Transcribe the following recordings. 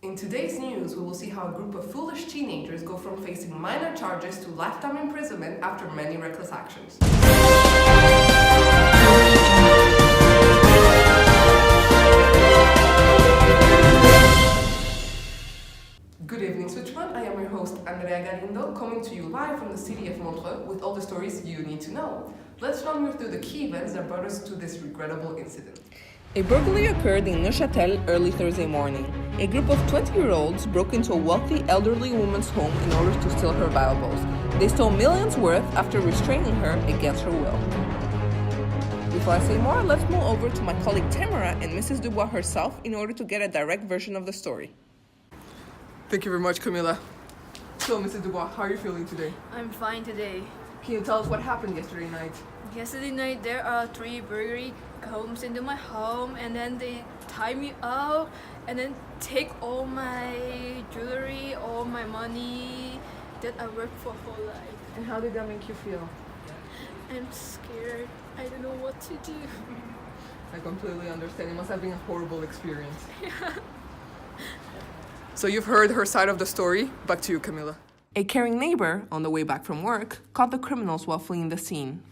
In today's news, we will see how a group of foolish teenagers go from facing minor charges to lifetime imprisonment after many reckless actions. Good evening, Switzerland. I am your host, Andrea Galindo, coming to you live from the city of Montreux with all the stories you need to know. Let's run you through the key events that brought us to this regrettable incident. A burglary occurred in Neuchâtel early Thursday morning. A group of 20-year-olds broke into a wealthy elderly woman's home in order to steal her valuables. They stole millions worth after restraining her against her will. Before I say more, let's move over to my colleague Tamara and Mrs. Dubois herself in order to get a direct version of the story. Thank you very much, Camila. So, Mrs. Dubois, how are you feeling today? I'm fine today. Can you tell us what happened yesterday night? Yesterday night there are 3 burglary comes into my home and then they tie me up and then take all my jewelry, all my money that I worked for whole life. And how did that make you feel? I'm scared. I don't know what to do. I completely understand. It must have been a horrible experience. So you've heard her side of the story. Back to you, Camila. A caring neighbor, on the way back from work, caught the criminals while fleeing the scene.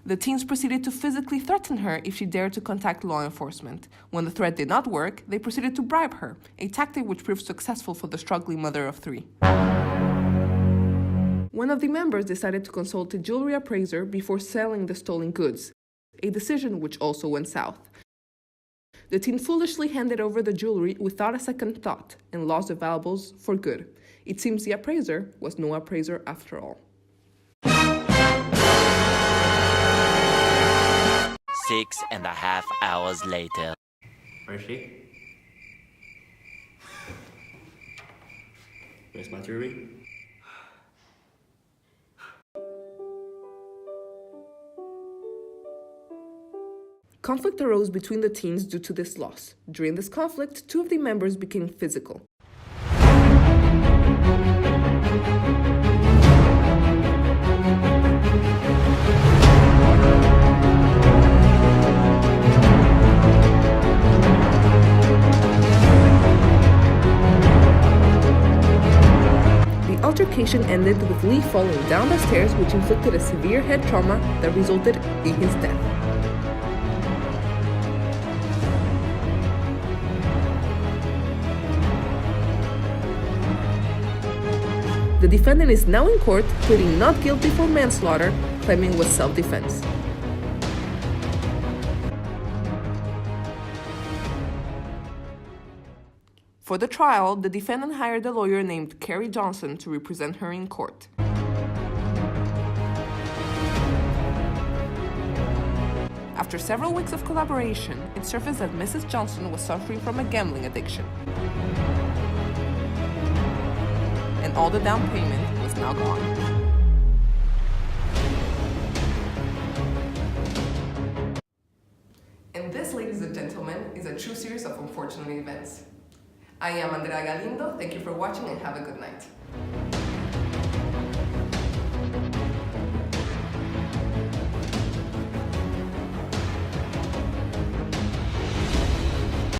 The teens proceeded to physically threaten her if she dared to contact law enforcement. When the threat did not work, they proceeded to bribe her, a tactic which proved successful for the struggling mother of 3. One of the members decided to consult a jewelry appraiser before selling the stolen goods, a decision which also went south. The teen foolishly handed over the jewelry without a second thought and lost the valuables for good. It seems the appraiser was no appraiser after all. 6.5 hours later. Where's she? Where's my jewelry? Conflict arose between the teens due to this loss. During this conflict, 2 of the members became physical. The altercation ended with Lee falling down the stairs, which inflicted a severe head trauma that resulted in his death. The defendant is now in court, pleading not guilty for manslaughter, claiming it was self-defense. For the trial, the defendant hired a lawyer named Carrie Johnson to represent her in court. After several weeks of collaboration, it surfaced that Mrs. Johnson was suffering from a gambling addiction. And all the down payment was now gone. And this, ladies and gentlemen, is a true series of unfortunate events. I am Andrea Galindo. Thank you for watching and have a good night.